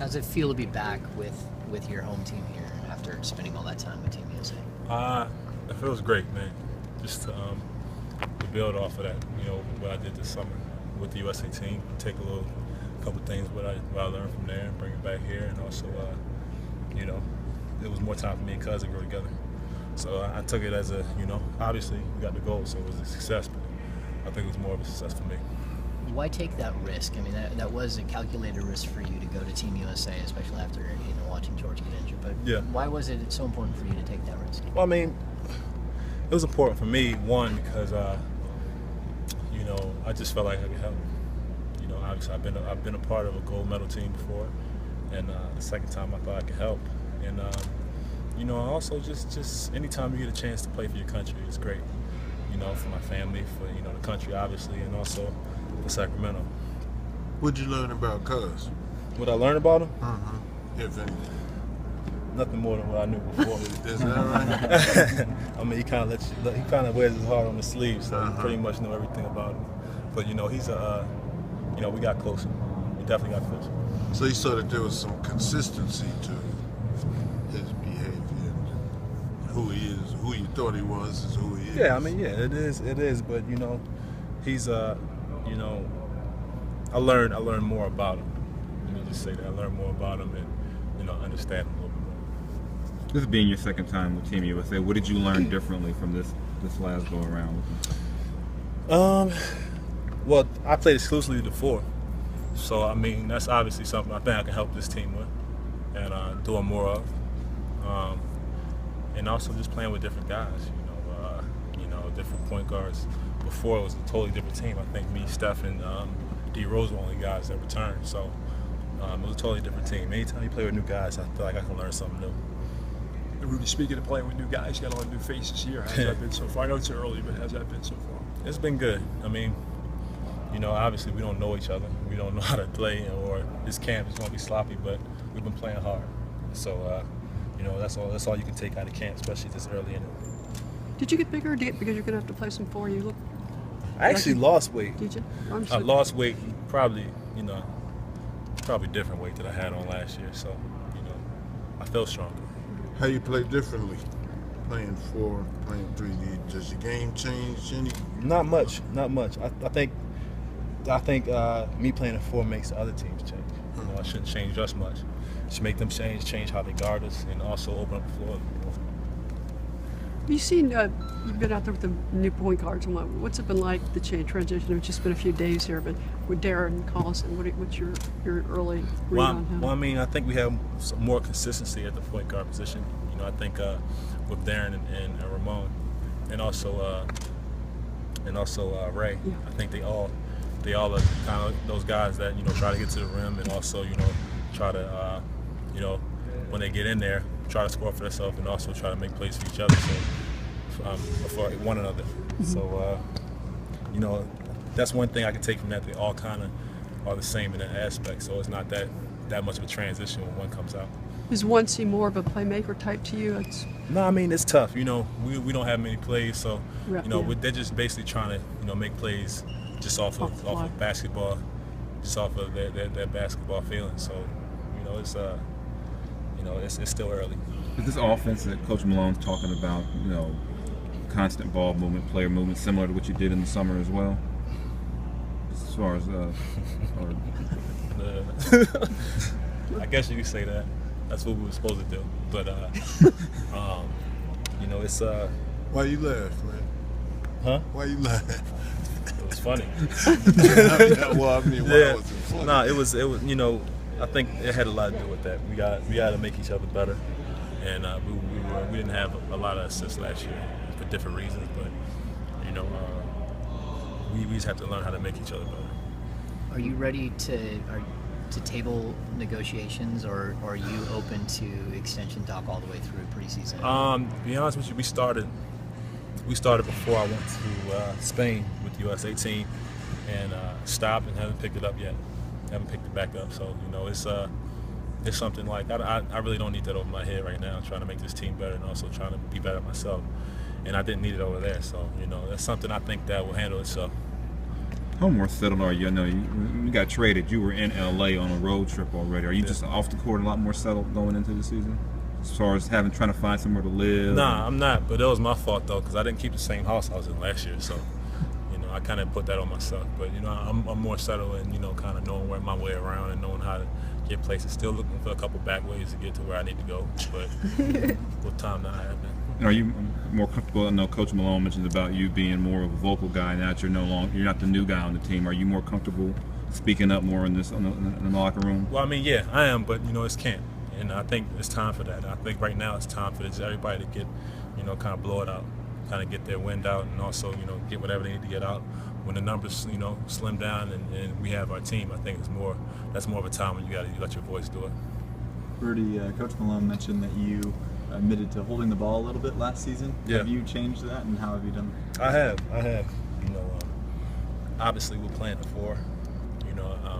How's it feel to be back with your home team here after spending all that time with Team USA? It feels great, man. Just to build off of that, what I did this summer with the USA team, take a couple things what I learned from there and bring it back here, and also, it was more time for me and Cousins to grow together. So I took it as obviously we got the goal, so it was a success, but I think it was more of a success for me. Why take that risk? I mean, that was a calculated risk for you to go to Team USA, especially after watching George get injured. But yeah. Why was it so important for you to take that risk? Well, I mean, it was important for me, one, because I just felt like I could help. Obviously I've been a part of a gold medal team before, and the second time I thought I could help. And also just anytime you get a chance to play for your country, it's great. For my family, for the country, obviously, and also for Sacramento. What'd you learn about Cuz? What I learned about him? If anything. Nothing more than what I knew before. Is that right? I mean, he kind of wears his heart on his sleeve, so you pretty much know everything about him. But he's we got closer. We definitely got closer. So you saw that there was some consistency to his behavior. Who he is, who you thought he was, is who he is. Yeah, I mean, it is. But he's I learned more about him. Let me just say that I learned more about him and understand him a little bit more. This being your second time with Team USA, what did you learn differently from this last go around with him? Well, I played exclusively the 4, so I mean that's obviously something I think I can help this team with and doing more of, and also just playing with different guys. Different point guards. Before it was a totally different team. I think me, Steph, and D Rose were only guys that returned, so it was a totally different team. Anytime you play with new guys, I feel like I can learn something new. Rudy, speaking of playing with new guys, you got a lot of new faces here. How's that been so far? I know it's early, but how's that been so far? It's been good. I mean, obviously we don't know each other. We don't know how to play, or this camp is going to be sloppy, but we've been playing hard. So, that's all you can take out of camp, especially this early in it. Did you get bigger because you're going to have to play some 4? You look. I actually lost weight. Did you? I lost weight, probably different weight that I had on last year. So, I felt stronger. How you play differently? Playing 4, playing 3. Does your game change any? Not much. I think me playing a 4 makes the other teams change. I shouldn't change just much. Just make them change how they guard us, and also open up the floor. You've seen, you've been out there with the new point guards. And what's it been like, the transition? It's just been a few days here, but with Darren Collison, what's your early read on him? Well, I mean, I think we have some more consistency at the point guard position. I think with Darren and Ramon, and also Ray. Yeah. I think they all are kind of those guys that try to get to the rim, and also try to when they get in there, try to score for themselves, and also try to make plays for each other, for one another. Mm-hmm. So, that's one thing I can take from that. They all kind of are the same in that aspect, so it's not that much of a transition when one comes out. Is one seem more of a playmaker type to you? No, I mean, it's tough. We don't have many plays, so they're just basically trying to make plays just off of basketball, just off of their basketball feeling. So, it's still early. Is this offense that Coach Malone's talking about, constant ball movement, player movement, similar to what you did in the summer as well? As far as, I guess you could say that. That's what we were supposed to do. But, it's... Why you laugh, man? Huh? Why you laugh? It was funny. Well, I mean, why was it funny? No, it was. I think it had a lot to do with that. We got to make each other better, and we didn't have a lot of assists last year for different reasons. But we just have to learn how to make each other better. Are you ready to table negotiations, or are you open to extension talk all the way through preseason? To be honest with you, we started before I went to Spain with the USA team, and stopped and haven't picked it up yet. Haven't picked it back up. So it's something like I really don't need that over my head right now. I'm trying to make this team better and also trying to be better myself. And I didn't need it over there. So that's something I think that will handle itself. How more settled are you? I know you got traded. You were in LA on a road trip already. Are you just off the court a lot more settled going into the season? As far as trying to find somewhere to live? Nah, I'm not. But that was my fault though, because I didn't keep the same house I was in last year. So, I kind of put that on myself. But I'm more settled and kind of knowing where my way around and knowing how to get places. Still looking for a couple back ways to get to where I need to go. But with time now, I have that. And are you more comfortable? I know Coach Malone mentioned about you being more of a vocal guy. Now that you're not the new guy on the team. Are you more comfortable speaking up more in the locker room? Well, I mean, yeah, I am, but it's camp, and I think it's time for that. I think right now it's time for everybody to get, kind of blow it out, kind of get their wind out, and also, get whatever they need to get out. When the numbers, slim down and we have our team, I think that's more of a time when you got to let your voice do it. Rudy, Coach Malone mentioned that you admitted to holding the ball a little bit last season. Yeah. Have you changed that, and how have you done that? I have. Obviously we're playing the 4.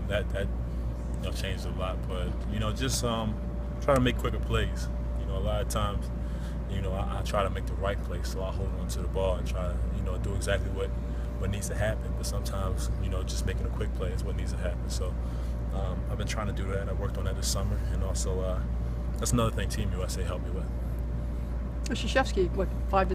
That changed a lot, but just try to make quicker plays. A lot of times, I try to make the right play, so I hold on to the ball and try to do exactly what needs to happen. But sometimes, just making a quick play is what needs to happen. So I've been trying to do that. I worked on that this summer, and also that's another thing Team USA helped me with. Krzyzewski, what, 5 to